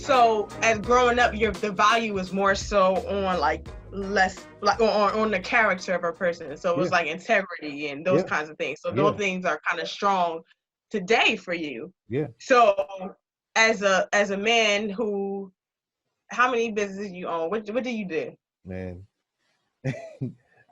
So as growing up, the value was more so on like less like on the character of a person. So it was Yeah, like integrity and those yeah, kinds of things. So those yeah, things are kind of strong today for you. yeah, So as a man who, how many businesses you own? What do you do? man.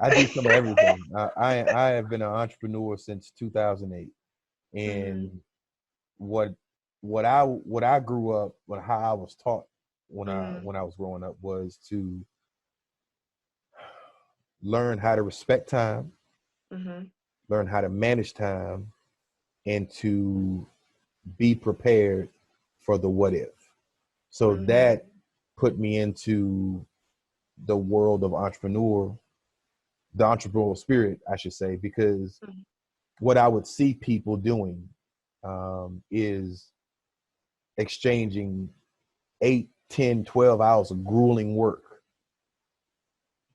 I do some of everything. I have been an entrepreneur since 2008, Mm-hmm. and what what I grew up, what how I was taught Mm-hmm. when I was growing up was to learn how to respect time, Mm-hmm. learn how to manage time, and to be prepared for the what if. So Mm-hmm. that put me into the world of the entrepreneurial spirit, I should say, because what I would see people doing is exchanging 8, 10, 12 hours of grueling work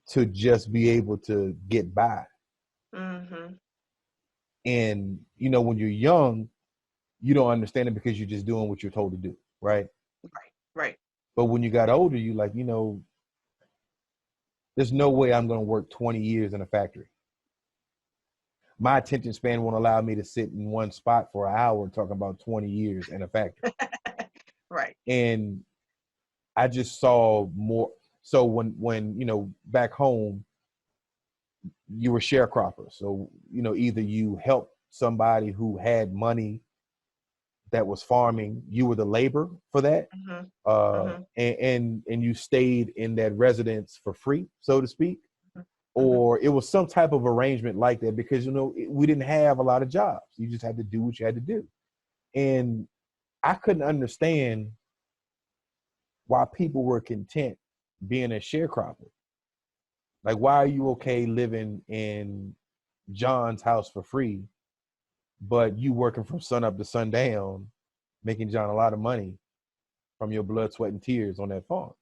to just be able to get by. Mm-hmm. And, when you're young, you don't understand it because you're just doing what you're told to do, right? Right. Right. But when you got older, you like, there's no way I'm going to work 20 years in a factory. My attention span won't allow me to sit in one spot for an hour talking about 20 years in a factory. Right. And I just saw more. So when back home, you were sharecroppers. So, either you helped somebody who had money that was farming, you were the labor for that. Mm-hmm. Mm-hmm. And you stayed in that residence for free, so to speak. Mm-hmm. Or it was some type of arrangement like that because, we didn't have a lot of jobs. You just had to do what you had to do. And I couldn't understand why people were content being a sharecropper. Like, why are you okay living in John's house for free, but you working from sun up to sundown, making John a lot of money from your blood, sweat, and tears on that farm?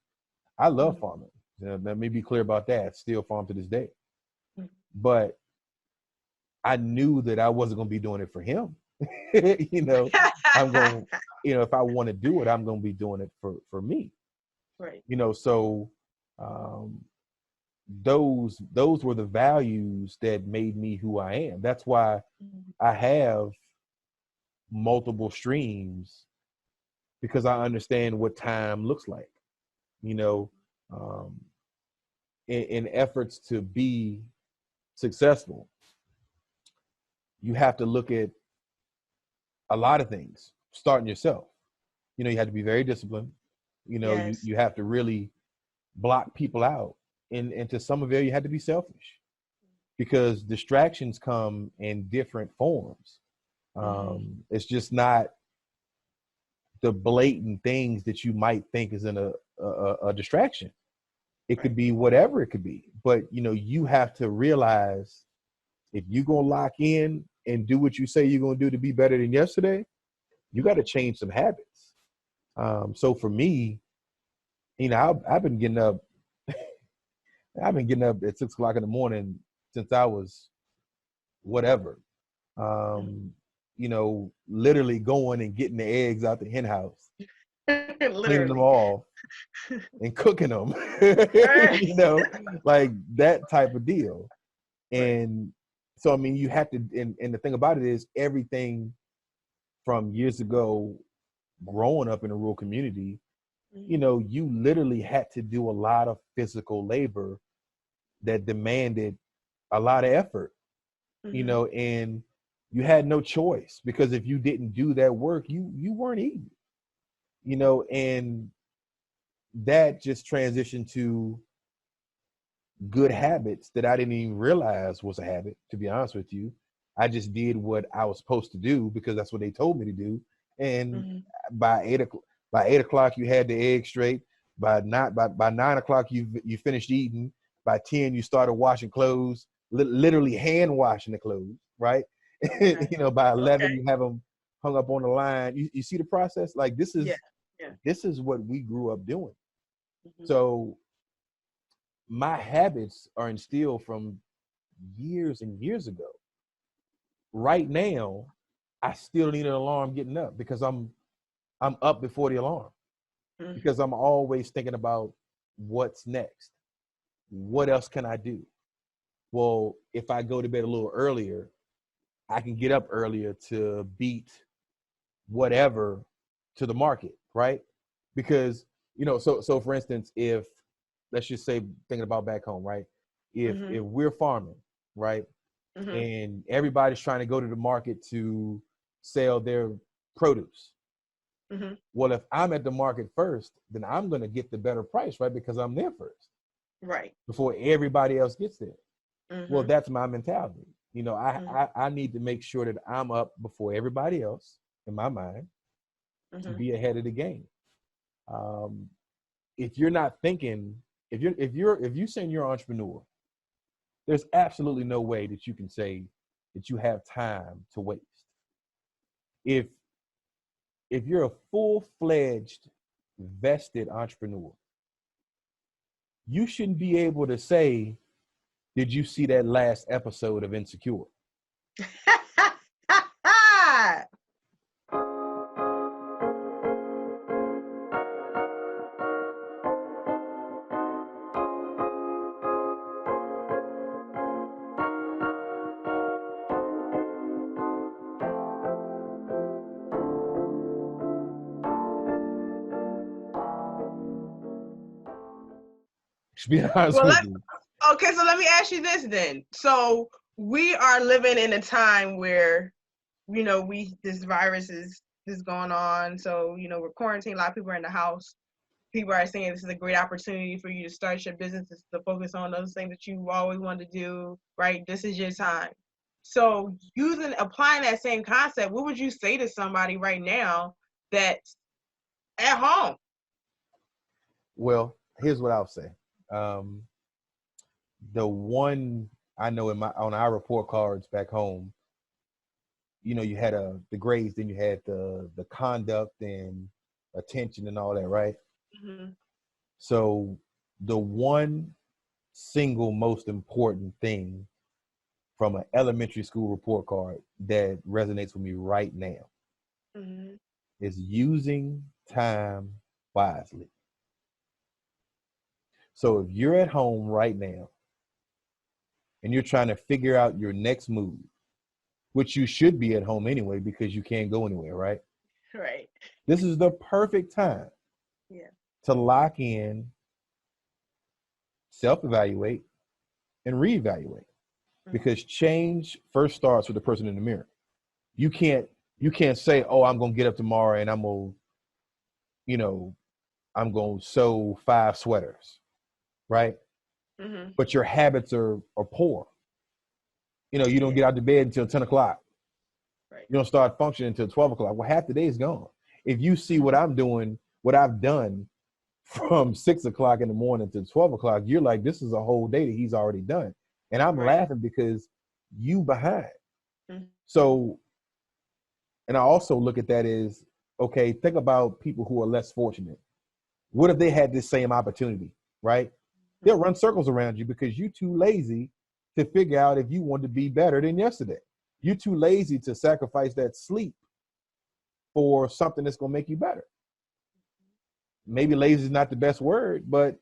I love farming. Let me be clear about that. Still farm to this day. But I knew that I wasn't going to be doing it for him. I'm going, if I want to do it, I'm going to be doing it for me. Right. So um, those were the values that made me who I am. That's why I have multiple streams, because I understand what time looks like. You know, um, in efforts to be successful, you have to look at a lot of things, starting yourself. You have to be very disciplined. You Yes. you have to really block people out. And to some of it, you have to be selfish, because distractions come in different forms. It's just not the blatant things that you might think is in a distraction. It could Right. be whatever it could be. But, you have to realize, if you're going to lock in and do what you say you're going to do to be better than yesterday, you got to change some habits. So for me, I've been getting up. I've been getting up at 6 o'clock in the morning since I was whatever. Um, literally going and getting the eggs out the hen house, cleaning them Literally. off, and cooking them. Right. Like that type of deal. Right. And so, I mean, you have to. And the thing about it is, everything from years ago, growing up in a rural community, you literally had to do a lot of physical labor that demanded a lot of effort, Mm-hmm. and you had no choice, because if you didn't do that work, you weren't eating, and that just transitioned to good habits that I didn't even realize was a habit, to be honest with you. I just did what I was supposed to do because that's what they told me to do. And Mm-hmm. by 8 o'clock, you had the egg straight. By 9 o'clock, you finished eating. By 10, you started washing clothes, literally hand washing the clothes, right? Okay. By 11, Okay. you have them hung up on the line. You see the process? Like, this Yeah. is Yeah. this is what we grew up doing. Mm-hmm. So my habits are instilled from years and years ago. Right now, I still need an alarm getting up because I'm up before the alarm. Mm-hmm. because I'm always thinking about what's next. What else can I do? Well, if I go to bed a little earlier, I can get up earlier to beat whatever to the market, right? Because, so for instance, if, let's just say, thinking about back home, right? If we're farming, right? Mm-hmm. And everybody's trying to go to the market to sell their produce. Mm-hmm. Well, if I'm at the market first, then I'm going to get the better price, right? Because I'm there first. Right. Before everybody else gets there. Mm-hmm. Well, that's my mentality. Mm-hmm. I need to make sure that I'm up before everybody else in my mind to be ahead of the game. If you're not thinking, if you saying you're an entrepreneur, there's absolutely no way that you can say that you have time to waste. If you're a full-fledged, vested entrepreneur, you shouldn't be able to say, did you see that last episode of Insecure? To be honest with you. Okay, so let me ask you this then. So we are living in a time where, this virus is going on. So, we're quarantined. A lot of people are in the house. People are saying this is a great opportunity for you to start your business, to focus on those things that you always wanted to do, right? This is your time. So applying that same concept, what would you say to somebody right now that's at home? Well, here's what I'll say. The one I know on our report cards back home, you had the grades, then you had the conduct and attention and all that, right? Mm-hmm. So the one single most important thing from an elementary school report card that resonates with me right now is using time wisely. So if you're at home right now and you're trying to figure out your next move, which you should be at home anyway because you can't go anywhere, right? Right. This is the perfect time to lock in, self-evaluate, and reevaluate. Because change first starts with the person in the mirror. You can't say, oh, I'm going to get up tomorrow and I'm going to sew 5 sweaters, right? Mm-hmm. But your habits are poor. You don't get out of bed until 10 o'clock. Right. You don't start functioning until 12 o'clock. Well, half the day is gone. If you see what I'm doing, what I've done from 6 o'clock in the morning to 12 o'clock, you're like, this is a whole day that he's already done. And I'm laughing because you behind. Mm-hmm. So, and I also look at that as, okay, think about people who are less fortunate. What if they had this same opportunity, right? They'll run circles around you because you're too lazy to figure out if you want to be better than yesterday. You're too lazy to sacrifice that sleep for something that's going to make you better. Maybe lazy is not the best word, but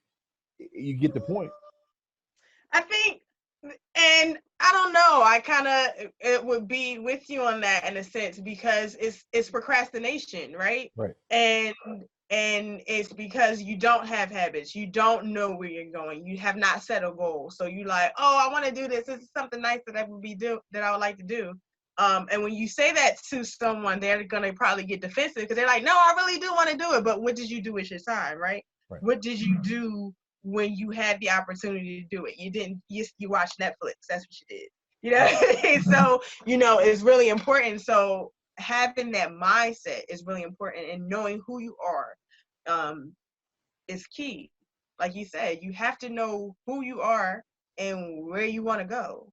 you get the point. I think, and I don't know, I kind of, it would be with you on that in a sense, because it's procrastination, right? Right. And it's because you don't have habits. You don't know where you're going. You have not set a goal. So you like, oh, I want to do this. This is something nice that I would like to do. And when you say that to someone, they're going to probably get defensive because they're like, no, I really do want to do it. But what did you do with your time, right? What did you do when you had the opportunity to do it? You didn't, you watched Netflix. That's what you did. So, it's really important. So having that mindset is really important, and knowing who you are is key. Like you said, you have to know who you are and where you want to go.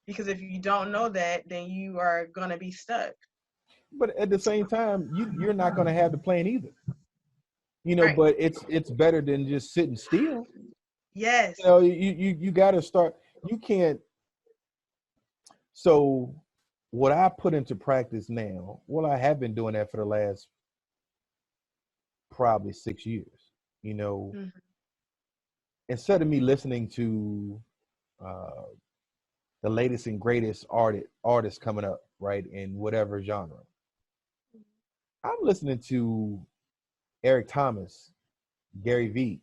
Because if you don't know that, then you are going to be stuck. But at the same time, you're not going to have the plan either. Right. But it's better than just sitting still. Yes. You got to start. You can't. So what I put into practice now, well, I have been doing that for the last probably 6 years. You know, Mm-hmm. instead of me listening to uh, the latest and greatest artists coming up, right, in whatever genre, I'm listening to Eric Thomas, Gary Vee,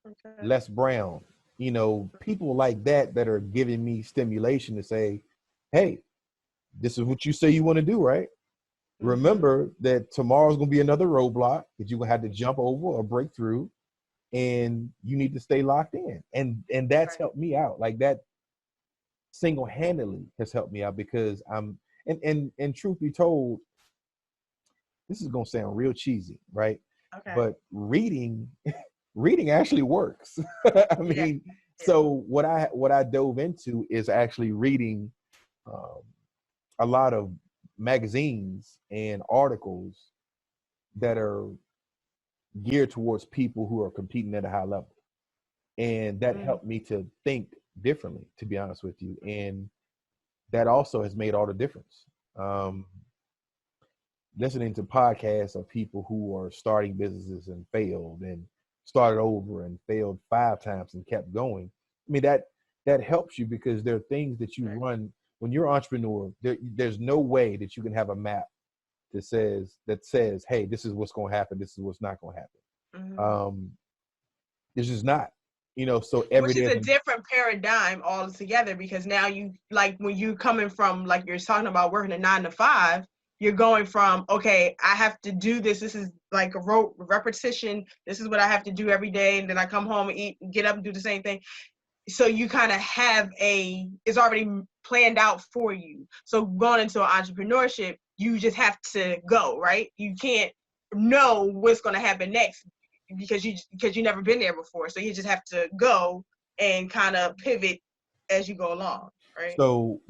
Okay. Les Brown, you know, people like that that are giving me stimulation to say, hey, this is what you say you want to do, right? Mm-hmm. Remember that tomorrow's going to be another roadblock that you're going to have to jump over or break through, and you need to stay locked in. And that's Right. helped me out. Like that single-handedly has helped me out because and truth be told, this is going to sound real cheesy, right? Okay. But reading actually works. I Yeah. mean, Yeah. so what I dove into is actually reading um, a lot of magazines and articles that are geared towards people who are competing at a high level, and that Mm-hmm. helped me to think differently, to be honest with you, and that also has made all the difference. um, Listening to podcasts of people who are starting businesses and failed and started over and failed 5 times and kept going. I mean, that helps you because there are things that you Right. run when you're an entrepreneur. There's no way that you can have a map that says, hey, this is what's going to happen, this is what's not going to happen. Mm-hmm. um it's just not, so every Which day is is a different paradigm altogether, because now you, like, when you coming from, like you're talking about working a 9 to 5, you're going from, okay, I have to do this. This is like a repetition. This is what I have to do every day. And then I come home and eat, get up and do the same thing. So you kind of have it's already planned out for you. So going into entrepreneurship, you just have to go, right? You can't know what's going to happen next because you never been there before. So you just have to go and kind of pivot as you go along, right? so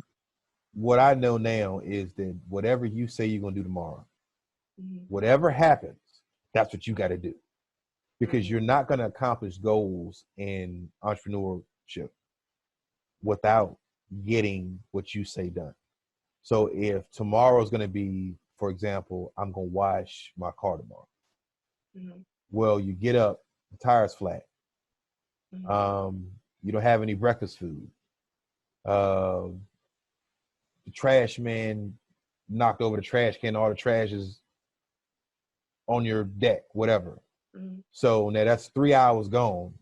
what I know now is that whatever you say you're going to do tomorrow, Mm-hmm. whatever happens, that's what you got to do, because you're Mm-hmm. not going to accomplish goals in entrepreneurship without getting what you say done. So if tomorrow is going to be, for example, I'm going to wash my car tomorrow. Mm-hmm. Well, you get up, the tire's flat. Mm-hmm. Um, you don't have any breakfast food. Uh, the trash man knocked over the trash can. All the trash is on your deck, whatever. Mm-hmm. So now that's 3 hours gone,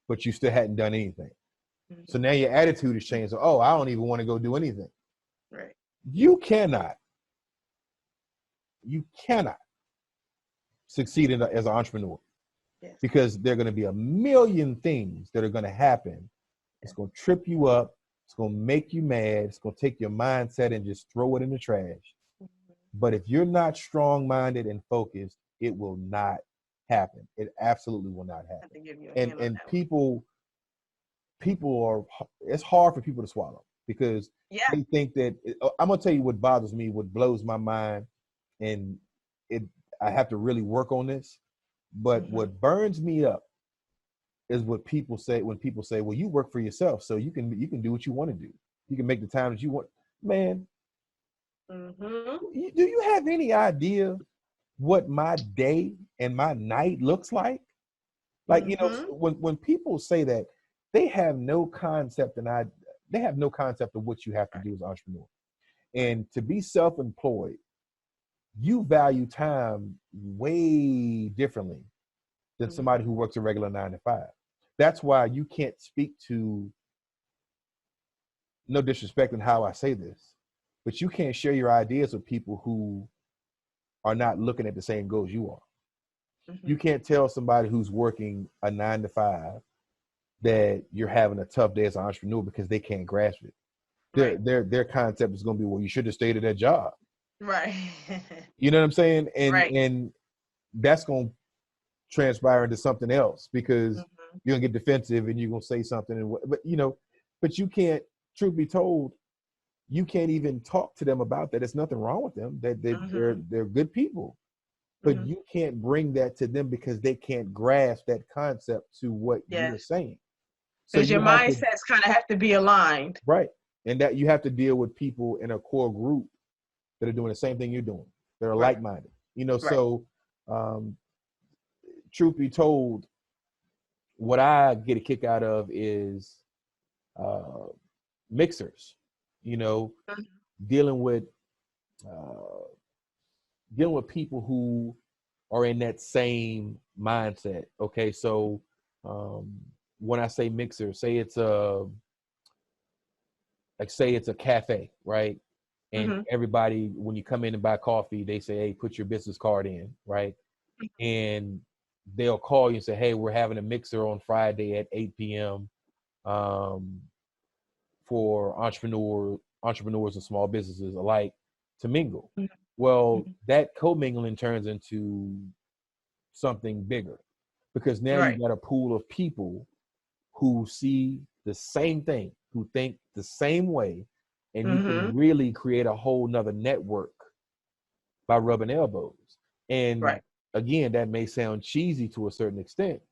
but you still hadn't done anything. So Mm-hmm. now your attitude has changed. So, oh, I don't even want to go do anything. Right. You cannot succeed as an entrepreneur, Yes. because there are going to be a million things that are going to happen. It's going to trip you up. It's going to make you mad. It's going to take your mindset and just throw it in the trash. Mm-hmm. But if you're not strong-minded and focused, it will not happen. It absolutely will not I have happen. to give you a And hand on and that one. people are, it's hard for people to swallow because Yeah. they think that I'm gonna tell you what bothers me, what blows my mind, and it I have to really work on this. But Mm-hmm. what burns me up is what people say when people say, well, you work for yourself, so you can do what you want to do. You can make the time that you want. Man, Mm-hmm. do you have any idea what my day and my night looks like? Like, Mm-hmm. when people say that, they have no concept, they have no concept of what you have to Right. do as an entrepreneur. Right. And to be self-employed, you value time way differently than Mm-hmm. somebody who works a regular 9 to 5. That's why you can't speak to, no disrespect in how I say this, but you can't share your ideas with people who are not looking at the same goals you are. You Mm-hmm. can't tell somebody who's working a 9 to 5 that you're having a tough day as an entrepreneur because they can't grasp it. Their Right. their concept is going to be, well, you should have stayed at that job. Right. You know what I'm saying? And Right. and that's going to transpire into something else because Mm-hmm. you're gonna get defensive and you're gonna say something. But you can't. Truth be told, you can't even talk to them about that. There's nothing wrong with them. Mm-hmm. They're good people, but Mm-hmm. you can't bring that to them because they can't grasp that concept to what you're Yes. saying. So Because you your have to, mindsets kind of have to be aligned. right, and that you have to deal with people in a core group that are doing the same thing you're doing. They're Right. like-minded. Right. So um, truth be told, what I get a kick out of is mixers, you know, dealing with people who are in that same mindset. Okay, so when I say mixer, say it's a cafe, right? And everybody, when you come in and buy coffee, they say, hey, put your business card in, right? And they'll call you and say, hey, we're having a mixer on Friday at 8 p.m. For entrepreneurs and small businesses alike to mingle. Well, that co-mingling turns into something bigger, because now Right. you got a pool of people who see the same thing, who think the same way, and you can really create a whole nother network by rubbing elbows. And Right. again, that may sound cheesy to a certain extent,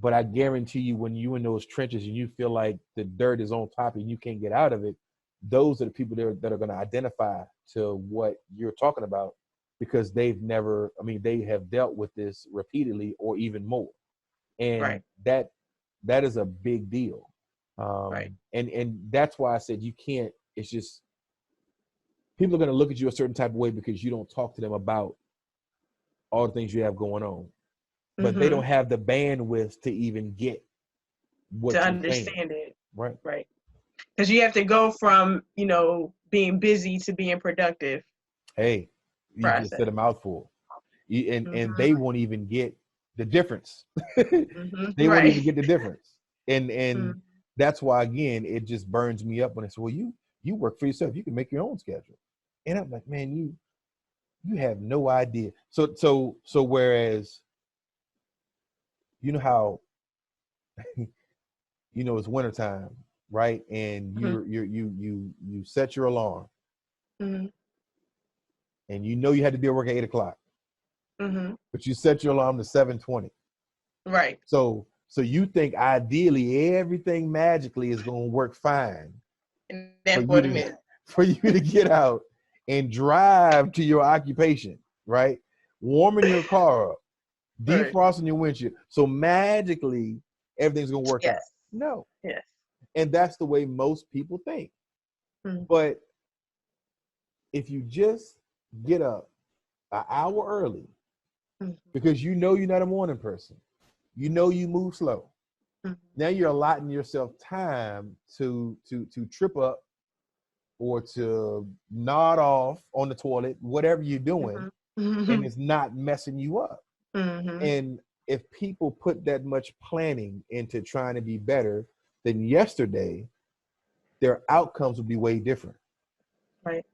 but I guarantee you, when you're in those trenches and you feel like the dirt is on top and you can't get out of it, those are the people that are going to identify to what you're talking about, because they have dealt with this repeatedly or even more. And that is a big deal. And that's why I said you can't, it's just, people are going to look at you a certain type of way because you don't talk to them about all the things you have going on. But they don't have the bandwidth to even get what to you're understand saying. it. Right. Because you have to go from, being busy to being productive. Hey, you process. just said a mouthful. And they won't even get the difference. They won't even get the difference. And that's why, again, it just burns me up when it's, well, you work for yourself. You can make your own schedule. And I'm like, man, you have no idea. So whereas, you know how, it's wintertime, right? And you set your alarm, and you had to be at work at 8 o'clock, but you set your alarm to 7:20. Right. So you think ideally everything magically is going to work fine in that 40 minutes for you to get out and drive to your occupation, right? Warming your car up, defrosting your windshield. So magically everything's going to work out. No. Yes. And that's the way most people think. But if you just get up an hour early, because you're not a morning person, you move slow. Now you're allotting yourself time to trip up or to nod off on the toilet, whatever you're doing, and it's not messing you up. And if people put that much planning into trying to be better than yesterday, their outcomes would be way different. Right.